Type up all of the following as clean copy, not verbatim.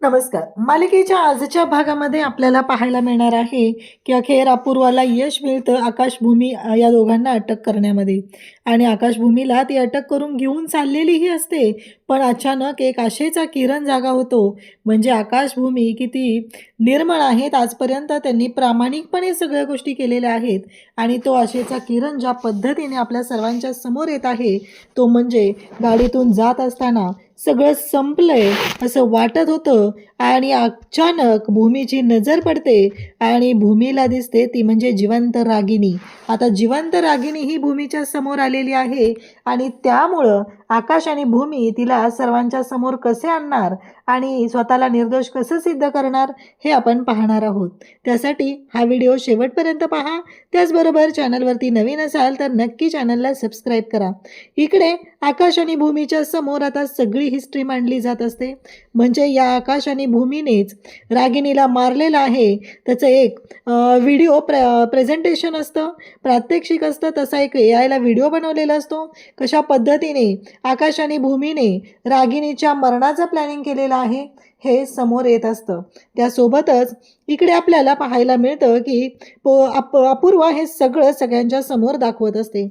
नमस्कार. मालिकेच्या आजच्या भागामध्ये आपल्याला पाहायला मिळणार आहे की अखेर अपूर्वाला यश मिळतं आकाश भूमी या दोघांना अटक करण्यामध्ये. आणि आकाश भूमीला ती अटक करून घेऊन चाललेलीही असते, पण अचानक एक आशेचा किरण जागा होतो. म्हणजे आकाश भूमी किती निर्मळ आहेत, आजपर्यंत त्यांनी प्रामाणिकपणे सगळ्या गोष्टी केलेल्या आहेत. आणि तो आशेचा किरण ज्या पद्धतीने आपल्या सर्वांच्या समोर येत आहे, तो म्हणजे गाडीतून जात असताना सगळं संपलंय असं वाटत होतं. आणि अचानक भूमीची नजर पडते आणि भूमीला दिसते ती म्हणजे जिवंत रागिनी. आता जिवंत रागिनी ही भूमीच्या समोर आलेली आहे आणि त्यामुळं आकाश आणि भूमी तिला सर्वांच्या समोर कसे आणणार आणि स्वतःला निर्दोष कसं सिद्ध करणार हे आपण पाहणार आहोत. त्यासाठी हा व्हिडिओ शेवटपर्यंत पहा. त्याचबरोबर चॅनलवरती नवीन असाल तर नक्की चॅनलला सबस्क्राईब करा. इकडे आकाश आणि भूमीच्या समोर आता सगळी हिस्ट्री मांडली जात असते. म्हणजे या आकाश आणि भूमीनेच रागिनीला मारलेलं आहे त्याचं एक व्हिडिओ प्रेझेंटेशन असतं, प्रात्यक्षिक असतं. तसा एक AI ला व्हिडिओ बनवलेला असतो. कशा पद्धतीने आकाश आणि भूमीने रागिनीच्या मरणाचं प्लॅनिंग केलेलं आहे हे समोर येत असतं. त्यासोबतच इकडे आपल्याला पाहायला मिळतं की अपूर्वा हे सगळं सगळ्यांच्या समोर दाखवत असते.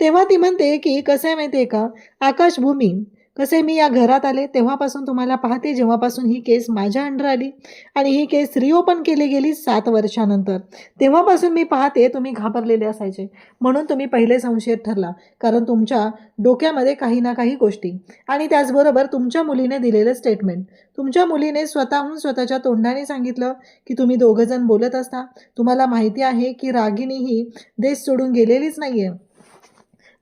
तेव्हा ती म्हणते की कसं आहे माहिती आहे का आकाश भूमी, कसे मी या घरात आले तेव्हापासून तुम्हाला पाहते, जेव्हापासून ही केस माझ्या अंडर आली आणि ही केस रिओपन केली गेली 7 वर्षानंतर, तेव्हापासून मी पाहते तुम्ही घाबरलेले असायचे. म्हणून तुम्ही पहिले संशयित ठरला, कारण तुमच्या डोक्यामध्ये काही ना काही गोष्टी आणि त्याचबरोबर तुमच्या मुलीने दिलेलं स्टेटमेंट. तुमच्या मुलीने स्वतःहून स्वतःच्या तोंडाने सांगितलं की तुम्ही दोघंजण बोलत असता. तुम्हाला माहिती आहे की रागिनी ही देश सोडून गेलेलीच नाही आहे.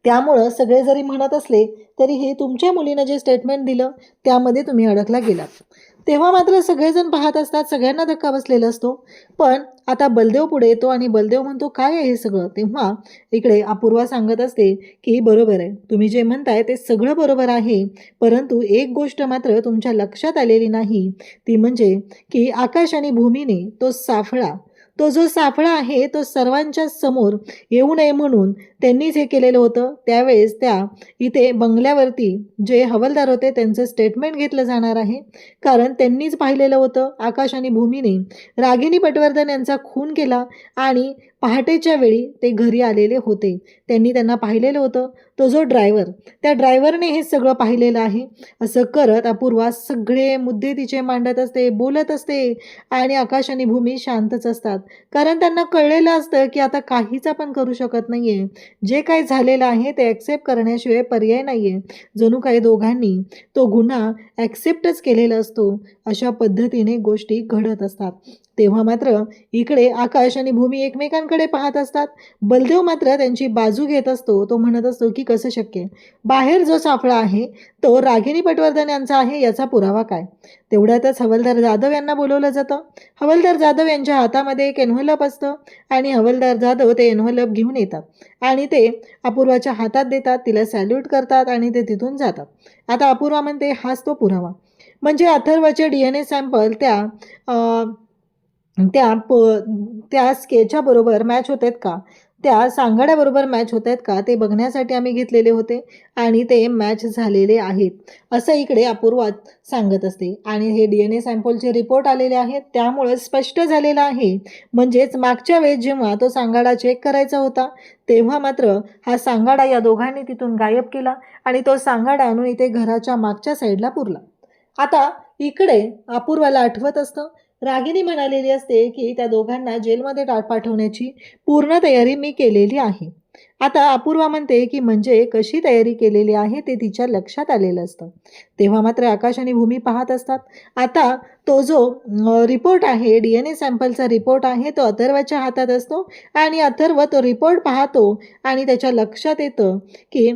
त्यामुळं सगळे जरी म्हणत असले तरीही तुमच्या मुलीनं जे स्टेटमेंट दिलं त्यामध्ये तुम्ही अडकला गेलात. तेव्हा मात्र सगळेजण पाहत असतात, सगळ्यांना धक्का बसलेला असतो. पण आता बलदेव पुढे येतो आणि बलदेव म्हणतो काय आहे हे सगळं. तेव्हा इकडे अपूर्वा सांगत असते की बरोबर आहे, तुम्ही जे म्हणताय ते सगळं बरोबर आहे, परंतु एक गोष्ट मात्र तुमच्या लक्षात आलेली नाही, ती म्हणजे की आकाश आणि भूमीने तो जो साफळा आहे तो सर्वांच्या समोर येऊ नये म्हणून त्यांनीच हे केलेलं होतं. त्यावेळेस त्या इथे बंगल्यावरती जे हवालदार होते त्यांचं स्टेटमेंट घेतलं जाणार आहे, कारण त्यांनीच पाहिलेलं होतं आकाश आणि भूमीने रागिनी पटवर्धन यांचा खून केला आणि पहाटेच्या वेळी ते घरी आलेले होते. त्यांनी त्यांना पाहिलेलं होतं. तो जो ड्रायव्हर, त्या ड्रायव्हरने हे सगळं पाहिलेलं आहे. असं करत अपूर्वा सगळे मुद्दे तिचे मांडत असते, बोलत असते आणि आकाश आणि भूमी शांतच असतात, कारण त्यांना कळलेलं असतं की आता काहीच आपण करू शकत नाही आहे. जे काही झालेलं आहे ते ॲक्सेप्ट करण्याशिवाय पर्याय नाही आहे. जणू काही दोघांनी तो गुन्हा ॲक्सेप्टच केलेला असतो. अशा पद्धतीने गोष्टी घडत असतात. तेव्हा मात्र इकडे आकाश आणि भूमी एकमेकांकडे पाहत असतात. बलदेव मात्र त्यांची बाजू घेत असतो. तो म्हणत असतो की कसं शक्य आहे, बाहेर जो सापळा आहे तो रागिनी पटवर्धन यांचा आहे याचा पुरावा काय. तेवढ्यातच हवालदार जाधव यांना बोलवलं जातं. हवालदार जाधव यांच्या हातामध्ये एक एन्व्हलप असतं आणि हवालदार जाधव ते एन्व्हलप घेऊन येतात आणि ते अपूर्वाच्या हातात देतात, तिला सॅल्यूट करतात आणि ते तिथून जातात. आता अपूर्वा म्हणते हाच तो पुरावा, म्हणजे अथर्वचे DNA सॅम्पल त्या स्केचच्या बरोबर मॅच होत आहेत का, त्या सांगाड्याबरोबर मॅच होत आहेत का ते बघण्यासाठी आम्ही घेतलेले होते आणि ते मॅच झालेले आहेत, असं इकडे अपूर्वा सांगत असते. आणि हे DNA सॅम्पलचे रिपोर्ट आलेले आहेत, त्यामुळे स्पष्ट झालेलं आहे. म्हणजेच मागच्या वेळेस जेव्हा तो सांगाडा चेक करायचा होता तेव्हा मात्र हा सांगाडा या दोघांनी तिथून गायब केला आणि तो सांगाडा आणून इथे घराच्या मागच्या साईडला पुरला. आता इकडे अपूर्वाला आठवत असतं, रागिनी म्हणालेली असते की त्या दोघांना जेलमध्ये पाठवण्याची पूर्ण तयारी मी केलेली आहे. आता अपूर्वा म्हणते की म्हणजे कशी तयारी केलेली आहे ते तिच्या लक्षात आलेलं असतं. तेव्हा मात्र आकाश आणि भूमी पाहत असतात. आता तो जो रिपोर्ट आहे, DNA सॅम्पलचा रिपोर्ट आहे, तो अथर्वच्या हातात असतो आणि अथर्व तो रिपोर्ट पाहतो आणि त्याच्या लक्षात येतं की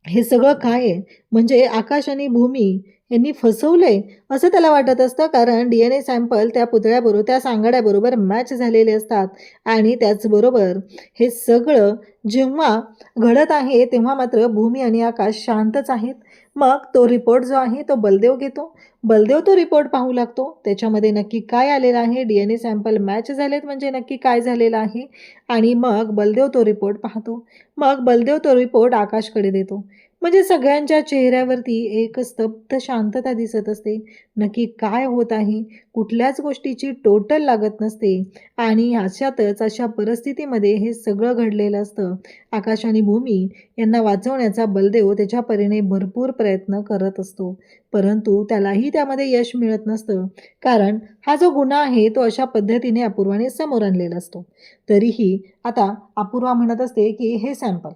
हे सगळं काय आहे, म्हणजे आकाश आणि भूमी यांनी फसवलंय असं त्याला वाटत असतं. कारण DNA सॅम्पल त्या पुतळ्याबरोबर, त्या सांगाड्याबरोबर मॅच झालेले असतात. आणि त्याचबरोबर हे सगळं जेव्हा घडत आहे तेव्हा मात्र भूमी आणि आकाश शांतच आहेत. मग तो रिपोर्ट जो आहे तो बलदेव घेतो. बलदेव तो रिपोर्ट पाहू लागतो. त्याच्यामध्ये नक्की काय आलेलं आहे, DNA सॅम्पल मॅच झालेत म्हणजे नक्की काय झालेलं आहे. आणि मग बलदेव तो रिपोर्ट पाहतो. मग बलदेव तो रिपोर्ट आकाशकडे देतो. म्हणजे सगळ्यांच्या चेहऱ्यावरती एक स्तब्ध शांतता दिसत असते. नक्की काय होत आहे? कुठल्याच गोष्टीची टोटल लागत नसते आणि अशातच अशा परिस्थितीमध्ये हे सगळं घडलेलं असतं. आकाश आणि भूमी यांना वाचवण्याचा बलदेव त्याच्या परीने भरपूर प्रयत्न करत असतो. परंतु त्यालाही त्यामध्ये यश मिळत नसतं. कारण हा जो गुन्हा आहे तो अशा पद्धतीने अपूर्वाने समोर आणलेला असतो. तरीही आता अपूर्वा म्हणत असते की हे सॅम्पल.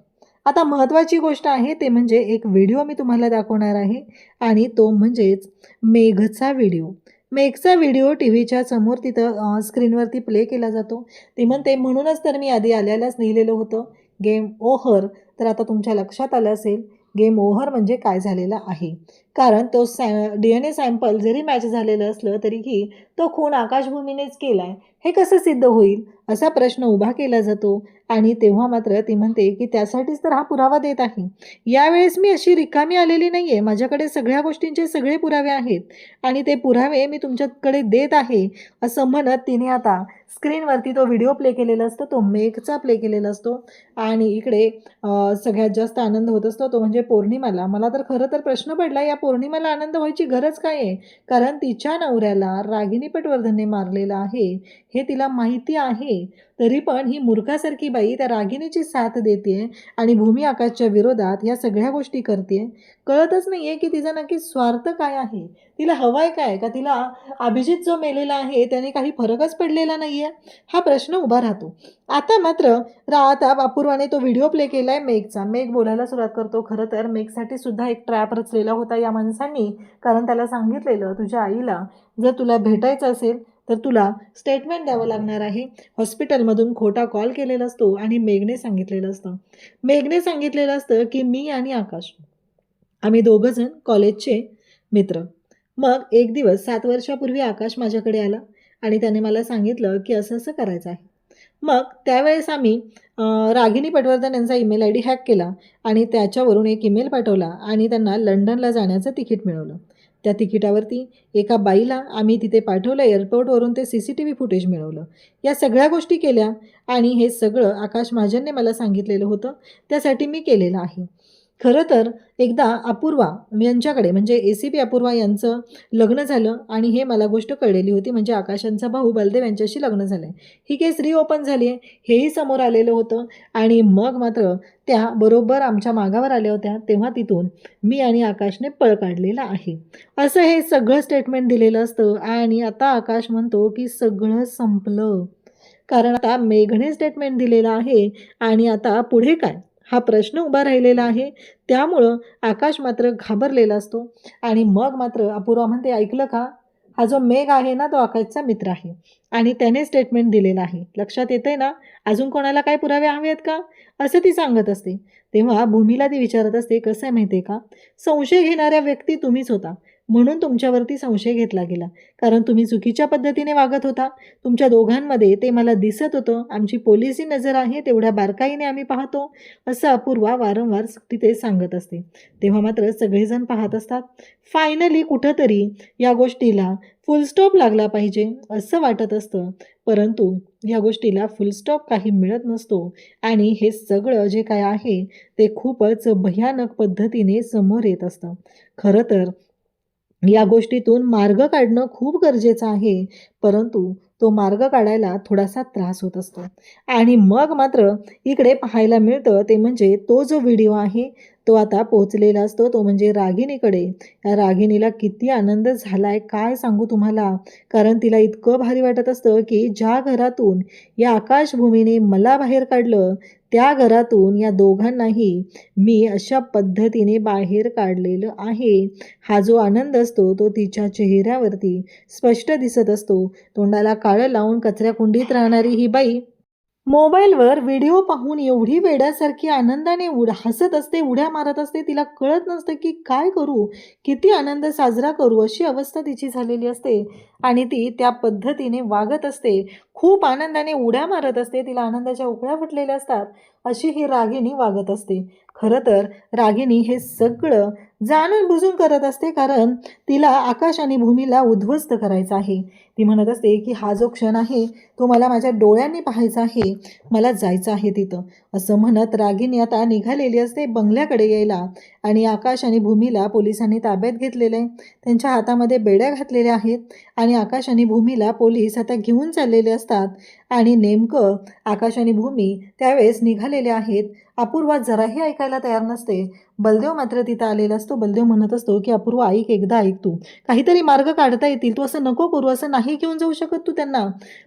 आता महत्त्वाची गोष्ट आहे ते म्हणजे एक व्हिडिओ मी तुम्हाला दाखवणार आहे आणि तो म्हणजेच मेघचा व्हिडिओ. मेघचा व्हिडिओ टीव्हीच्या समोर तिथं स्क्रीनवरती प्ले केला जातो. ती म्हणते म्हणूनच तर मी आधी आल्यालाच लिहिलेलं होतं गेम ओव्हर. तर आता तुमच्या लक्षात आलं असेल गेम ओव्हर म्हणजे काय झालेलं आहे. कारण तो DNA सॅम्पल जरी मॅच झालेलं असलं तरीही तो खून आकाशभूमीनेच केला आहे हे कसं सिद्ध होईल असा प्रश्न उभा केला जातो. आणि तेव्हा मात्र ती म्हणते की त्यासाठीच तर हा पुरावा देत आहे. यावेळेस मी अशी रिकामी आलेली नाही आहे. माझ्याकडे सगळ्या गोष्टींचे सगळे पुरावे आहेत आणि ते पुरावे मी तुमच्याकडे देत आहे असं म्हणत तिने आता स्क्रीनवरती तो व्हिडिओ प्ले केलेला असतो. तो मेघचा प्ले केलेला असतो आणि इकडे सगळ्यात जास्त आनंद होत असतो तो म्हणजे पौर्णिमाला. मला तर खरं तर प्रश्न पडला या पौर्णिमाला आनंद व्हायची गरज काय आहे? कारण तिच्या नवऱ्याला रागिनी पटवर्धनने मारलेलं आहे हे तिला माहिती आहे. तरी पण ही मूर्खासारखी बाई त्या रागिणीची साथ देते आणि भूमी आकाशच्या विरोधात ह्या सगळ्या गोष्टी करते. कळतच नाही आहे की तिचा नक्की स्वार्थ काय आहे. तिला हवाय काय? का तिला अभिजित जो मेलेला आहे त्याने काही फरकच पडलेला नाही आहे? हा प्रश्न उभा राहतो. आता मात्र आता अपूर्वाने तो व्हिडिओ प्ले केला आहे मेघचा. मेघ बोलायला सुरुवात करतो. खरं तर मेघसाठी सुद्धा एक ट्रॅप रचलेला होता या माणसांनी. कारण त्याला सांगितलेलं तुझ्या आईला जर तुला भेटायचं असेल तर तुला स्टेटमेंट द्यावं लागणार आहे. हॉस्पिटलमधून खोटा कॉल केलेला असतो आणि मेघने सांगितलेलं असतं. मेघने सांगितलेलं असतं की मी आणि आकाश आम्ही दोघंजण कॉलेजचे मित्र. मग एक दिवस 7 वर्षापूर्वी आकाश माझ्याकडे आला आणि त्याने मला सांगितलं की असं असं करायचं आहे. मग त्यावेळेस आम्ही रागिनी पटवर्धन यांचा ईमेल ID हॅक केला आणि त्याच्यावरून एक ईमेल पाठवला आणि त्यांना लंडनला जाण्याचं तिकीट मिळवलं. त्या तिकिटावरती एका बाईला आम्ही तिथे पाठवलं. एअरपोर्टवरून ते CCTV फुटेज मिळवलं. या सगळ्या गोष्टी केल्या आणि हे सगळं आकाश महाजनने मला सांगितलेलं होतं. त्यासाठी मी केलेलं आहे. खरं तर एकदा अपूर्वा यांच्याकडे म्हणजे ACP अपूर्वा यांचं लग्न झालं आणि हे मला गोष्ट कळलेली होती. म्हणजे आकाशांचा भाऊ बलदेव यांच्याशी लग्न झालं आहे. ही केस रिओपन झाली आहे हेही समोर आलेलं होतं आणि मग मात्र त्या बरोबर आमच्या मागावर आल्या होत्या. तेव्हा तिथून मी आणि आकाशने पळ काढलेला आहे असं हे सगळं स्टेटमेंट दिलेलं असतं. आणि आता आकाश म्हणतो की सगळं संपलं. कारण आता मेघने स्टेटमेंट दिलेलं आहे आणि आता पुढे काय हा प्रश्न उभा राहिलेला आहे. त्यामुळं आकाश मात्र घाबरलेला असतो आणि मग मात्र अपूर्वा म्हणते ऐकलं का? हा जो मेघ आहे ना तो आकाशचा मित्र आहे आणि त्याने स्टेटमेंट दिलेलं आहे. लक्षात येतंय ना? अजून कोणाला काय पुरावे हवे आहेत का? असं ती सांगत असते. तेव्हा भूमीला ती विचारत असते कसं आहे माहिती आहे का? संशय घेणाऱ्या व्यक्ती तुम्हीच होता म्हणून तुमच्यावरती संशय घेतला गेला. कारण तुम्ही चुकीच्या पद्धतीने वागत होता. तुमच्या दोघांमध्ये ते मला दिसत होतं. आमची पोलिसी नजर आहे तेवढ्या बारकाईने आम्ही पाहतो असं अपूर्वा वारंवार तिथे सांगत असते. तेव्हा मात्र सगळेजण पाहत असतात. फायनली कुठंतरी या गोष्टीला फुलस्टॉप लागला पाहिजे असं वाटत असतं. परंतु या गोष्टीला फुलस्टॉप काही मिळत नसतो आणि हे सगळं जे काय आहे ते खूपच भयानक पद्धतीने समोर येत असतं. खरं तर या गोष्टीतून मार्ग काढणं खूप गरजेचं आहे. परंतु तो मार्ग काढायला थोडासा त्रास होत असतो. आणि मग मात्र इकडे पाहायला मिळतं ते म्हणजे तो जो व्हिडिओ आहे तो आता पोहोचलेला असतो तो म्हणजे रागिनीकडे. या रागिनीला किती आनंद झाला आहे काय सांगू तुम्हाला. कारण तिला इतकं भारी वाटत असतं की ज्या घरातून या आकाशभूमीने मला बाहेर काढलं त्या घरातून या दोघांनाही मी अशा पद्धतीने बाहेर काढलेलं आहे. हा जो आनंद असतो तो तिच्या चेहऱ्यावरती स्पष्ट दिसत असतो. तोंडाला काळं लावून कचऱ्याकुंडीत राहणारी ही बाई मोबाईलवर व्हिडिओ पाहून एवढी वेड्यासारखी आनंदाने हसत असते, उड्या मारत असते. तिला कळत नसतं की काय करू, किती आनंद साजरा करू अशी अवस्था तिची झालेली असते. आणि ती त्या पद्धतीने वागत असते. खूप आनंदाने उड्या मारत असते. तिला आनंदाच्या उकळ्या फुटलेल्या असतात. अशी ही रागिणी वागत असते. खरं तर रागिणी हे सगळं जाणून बुजून करत असते, कारण तिला आकाश आणि भूमीला उद्ध्वस्त करायचं आहे. ती म्हणत असते की हा जो क्षण आहे तो मला माझ्या डोळ्यांनी पाहायचा आहे, मला जायचं आहे तिथं. असं म्हणत रागिनी आता निघालेली असते बंगल्याकडे यायला. आणि आकाश आणि भूमीला पोलिसांनी ताब्यात घेतलेलं आहे. त्यांच्या हातामध्ये बेड्या घातलेल्या आहेत आणि आकाश आणि भूमीला पोलीस आता घेऊन चाललेले असतात. आणि नेमकं आकाश आणि भूमी त्यावेळेस निघालेले आहेत. अपूर्वा जराही ऐकायला तयार नसते. बलदेव मात्र तिथं आलेला असतो. बलदेव म्हणत असतो की अपूर्वा ऐक, एकदा ऐक, तू काहीतरी मार्ग काढता येतील, तू असं नको करू, असं नाही घेऊन जाऊ शकत तू त्यांना.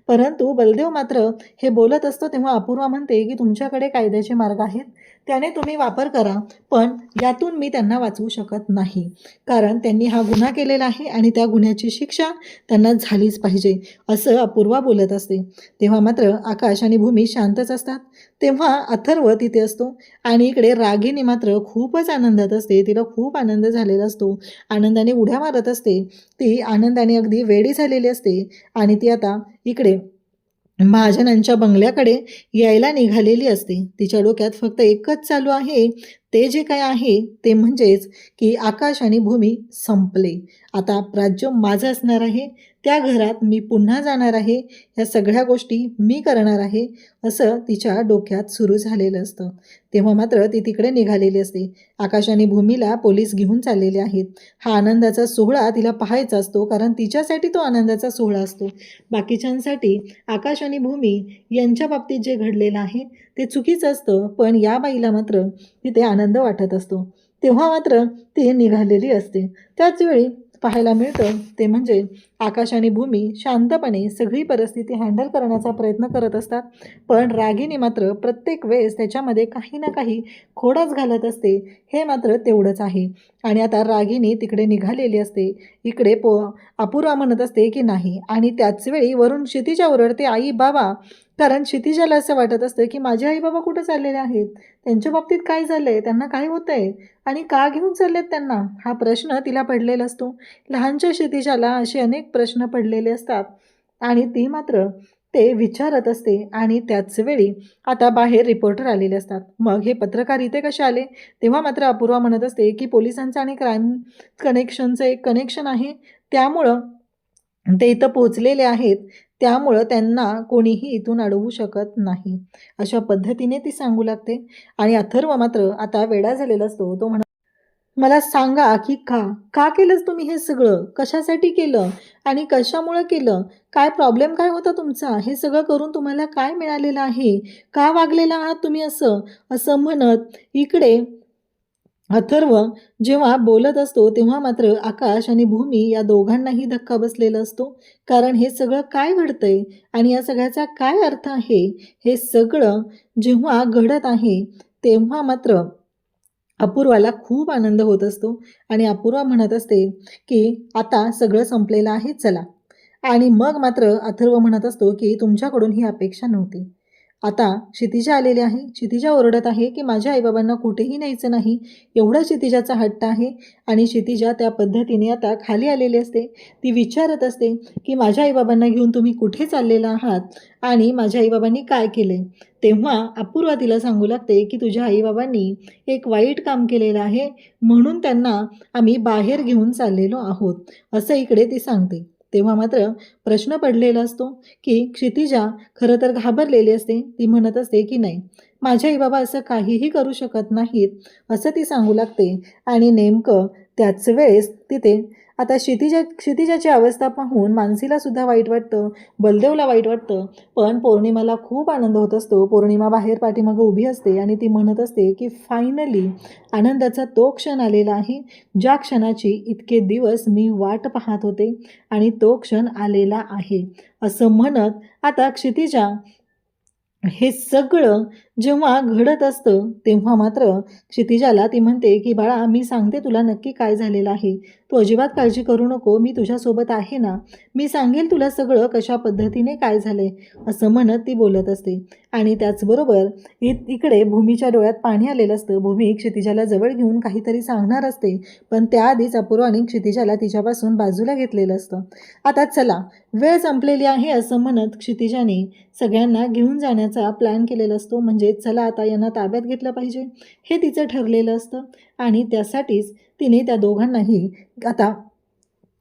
परंतु बलदेव मात्र हे बोलत असतो तेव्हा अपूर्वा म्हणते की तुमच्याकडे कायद्याचे मार्ग आहेत, त्याने तुम्ही वापर करा, पण यातून मी त्यांना वाचवू शकत नाही, कारण त्यांनी हा गुन्हा केलेला आहे आणि त्या गुन्ह्याची शिक्षा त्यांना झालीच पाहिजे, असं अपूर्वा बोलत असते. तेव्हा मात्र आकाश आणि भूमी शांतच असतात. तेव्हा अथर्व तिथे असतो आणि इकडे रागिनी मात्र खूपच आनंदात असते. तिला खूप आनंद झालेला असतो. आनंदाने उड्या मारत असते. ती आनंदाने अगदी वेडी झालेली असते आणि ती आता इकडे महाजनांच्या बंगल्याकडे यायला निघालेली असते. तिच्या डोक्यात फक्त एकच चालू आहे, ते जे काय आहे ते म्हणजेच की आकाश आणि भूमी संपले. आता राज्य माझं असणार आहे, त्या घरात मी पुन्हा जाणार आहे, ह्या सगळ्या गोष्टी मी करणार आहे, असं तिच्या डोक्यात सुरू झालेलं असतं. तेव्हा मात्र ती तिकडे निघालेली असते. आकाश आणि भूमीला पोलीस घेऊन चाललेले आहेत. हा आनंदाचा सोहळा तिला पाहायचा असतो, कारण तिच्यासाठी तो आनंदाचा सोहळा असतो. बाकीच्यांसाठी आकाश आणि भूमी यांच्या बाबतीत जे घडलेलं आहे ते चुकीचं असतं, पण या बाईला मात्र तिथे आनंद वाटत असतो. तेव्हा मात्र ती निघालेली असते. त्याच वेळी पाहायला मिळतं ते म्हणजे आकाश आणि भूमी शांतपणे सगळी परिस्थिती हँडल करण्याचा प्रयत्न करत असतात, पण रागिनी मात्र प्रत्येक वेळेस त्याच्यामध्ये काही ना काही खोडच घालत असते, हे मात्र तेवढंच आहे. आणि आता रागिनी तिकडे निघालेली असते. इकडे अपूर्वा म्हणत असते की नाही, आणि त्याच वेळी वरून क्षितिजा ओरडते, आई बाबा, कारण क्षितिजाला असं वाटत असतं की माझे आई बाबा कुठं चाललेले आहेत, त्यांच्या बाबतीत काय झालंय, त्यांना काय होतंय आणि का घेऊन चाललेत त्यांना, हा प्रश्न तिला पडलेला असतो. लहानच्या क्षितिजाला असे अनेक प्रश्न पडलेले असतात आणि ती मात्र ते विचारत असते. आणि त्याच वेळी आता बाहेर रिपोर्टर आलेले असतात. मग हे पत्रकार इथे कसे आले, तेव्हा मात्र अपूर्वा म्हणत असते की पोलिसांचं आणि क्राईम कनेक्शनचं एक कनेक्शन आहे, त्यामुळं ते इथं पोचलेले आहेत, त्यामुळं त्यांना कोणीही इथून अडवू शकत नाही, अशा पद्धतीने ती सांगू लागते. आणि अथर्व मात्र आता वेडा झालेला असतो. तो मला सांगा की का का केलंच तुम्ही हे सगळं, कशासाठी केलं आणि कशामुळं केलं, काय प्रॉब्लेम काय होता तुमचा, हे सगळं करून तुम्हाला काय मिळालेलं आहे, का वागलेला आहात तुम्ही असं असं म्हणत इकडे अथर्व जेव्हा बोलत असतो तेव्हा मात्र आकाश आणि भूमी या दोघांनाही धक्का बसलेला असतो, कारण हे सगळं काय घडतंय आणि या सगळ्याचा काय अर्थ आहे, हे सगळं जेव्हा घडत आहे तेव्हा मात्र अपूर्वाला खूप आनंद होत असतो. आणि अपूर्वा म्हणत असते की आता सगळं संपलेलं आहे, चला. आणि मग मात्र अथर्व म्हणत असतो की तुमच्याकडून ही अपेक्षा नव्हती. आता क्षितिजा आलेली आहे. क्षितिजा ओरडत आहे की माझ्या आईबाबांना कुठेही न्यायचं नाही, एवढा क्षितिजाचा हट्ट आहे. आणि क्षितिजा त्या पद्धतीने आता खाली आलेली असते. ती विचारत असते की माझ्या आईबाबांना घेऊन तुम्ही कुठे चाललेला आहात आणि माझ्या आईबाबांनी काय केले. तेव्हा अपूर्वा तिला सांगू लागते की तुझ्या आईबाबांनी एक वाईट काम केलेलं आहे, म्हणून त्यांना आम्ही बाहेर घेऊन चाललेलो आहोत, असं इकडे ती सांगते. तेव्हा मात्र प्रश्न पडलेला असतो की क्षितिजा खरं तर घाबरलेली असते. ती म्हणत असते की नाही, माझे आई बाबा असं काहीही करू शकत नाहीत, असं ती सांगू लागते. आणि नेमकं त्याच वेळेस तिथे आता क्षितिजाची अवस्था पाहून मानसीला सुद्धा वाईट वाटतं, बलदेवला वाईट वाटतं, पण पौर्णिमाला खूप आनंद होत असतो. पौर्णिमा बाहेर पाठीमागं उभी असते आणि ती म्हणत असते की फायनली आनंदाचा तो क्षण आलेला आहे, ज्या क्षणाची इतके दिवस मी वाट पाहत होते आणि तो क्षण आलेला आहे, असं म्हणत आता क्षितिजा हे सगळं जेव्हा घडत असतं तेव्हा मात्र क्षितिजाला ती म्हणते की बाळा, मी सांगते तुला नक्की काय झालेलं आहे, तू अजिबात काळजी करू नको, मी तुझ्यासोबत आहे ना, मी सांगेल तुला सगळं कशा पद्धतीने काय झालंय, असं म्हणत ती बोलत असते. आणि त्याचबरोबर इकडे भूमीच्या डोळ्यात पाणी आलेलं असतं. भूमी क्षितिजाला जवळ घेऊन काहीतरी सांगणार असते, पण त्याआधीच अपूर्वाने क्षितिजाला तिच्यापासून बाजूला घेतलेलं असतं. आता चला, वेळ संपलेली आहे असं म्हणत क्षितिजाने सगळ्यांना घेऊन जाण्याचा प्लॅन केलेला असतो. म्हणजे म्हणजे चला आता यांना ताब्यात घेतलं पाहिजे हे तिचं ठरलेलं असतं आणि त्यासाठीच तिने त्या दोघांनाही आता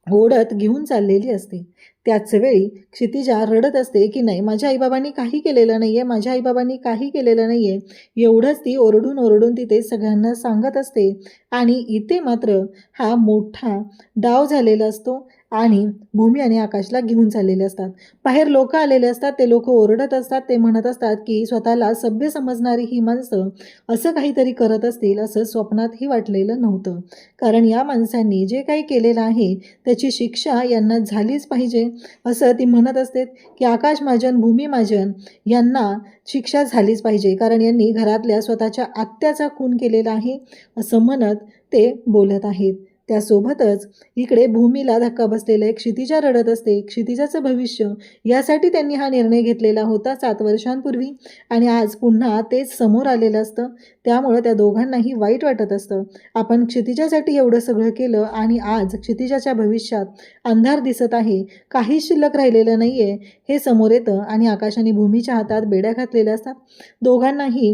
ओढत घेऊन चाललेली असते. त्याच वेळी क्षितिजा रडत असते की नाही, माझ्या आईबाबांनी काही केलेलं नाही आहे, माझ्या आईबाबांनी काही केलेलं नाही आहे, एवढंच ती ओरडून ओरडून तिथे सगळ्यांना सांगत असते. आणि इथे मात्र हा मोठा डाव झालेला असतो आणि भूमी आणि आकाशला घेऊन चाललेले असतात. बाहेर लोक आलेले असतात, ते लोक ओरडत असतात, ते म्हणत असतात की स्वतःला सभ्य समजणारी ही माणसं असं काहीतरी करत असतील असं स्वप्नातही वाटलेलं नव्हतं. कारण या माणसांनी जे काही केलेलं आहे त्याची शिक्षा यांना झालीच पाहिजे असं ती म्हणत असते की आकाश महाजन, भूमी महाजन यांना शिक्षा झालीच पाहिजे, कारण यांनी घरातल्या स्वतःच्या आत्याचा खून केलेला आहे असं म्हणत ते बोलत आहेत. त्यासोबतच इकडे भूमीला धक्का बसलेला आहे. क्षितिजा रडत असते. क्षितिजाचं भविष्य यासाठी त्यांनी हा निर्णय घेतलेला होता 7 वर्षांपूर्वी आणि आज पुन्हा तेच समोर आलेलं असतं. त्यामुळं त्या दोघांनाही वाईट वाटत असतं. आपण क्षितिजासाठी एवढं सगळं केलं आणि आज क्षितिजाच्या भविष्यात अंधार दिसत आहे, काहीच शिल्लक राहिलेलं नाही आहे हे समोर येतं आणि आकाश आणि भूमीच्या हातात बेड्या घातलेल्या असतात. दोघांनाही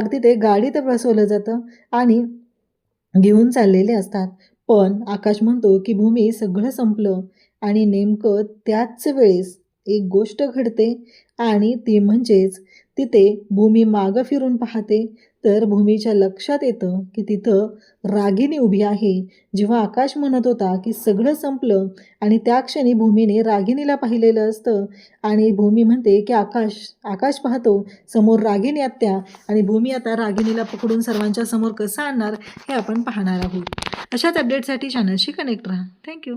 तिथे गाडीत बसवलं जातं आणि घेऊन चाललेले असतात. पण आकाश म्हणतो की भूमी सगळं संपलं आणि नेमकं त्याच वेळेस एक गोष्ट घडते आणि ती म्हणजेच तिथे भूमी मागं फिरून पाहते तर भूमीच्या लक्षात येतं की तिथं रागिनी उभी आहे. जेव्हा आकाश म्हणत होता की सगळं संपलं आणि त्या क्षणी भूमीने रागिनीला पाहिलेलं असतं आणि भूमी म्हणते की आकाश पाहतो समोर रागिनी आत्या आणि भूमी आता रागिनीला पकडून सर्वांच्या समोर कसं आणणार हे आपण पाहणार आहोत. अशाच अपडेटसाठी चॅनलशी कनेक्ट राहा. थँक्यू.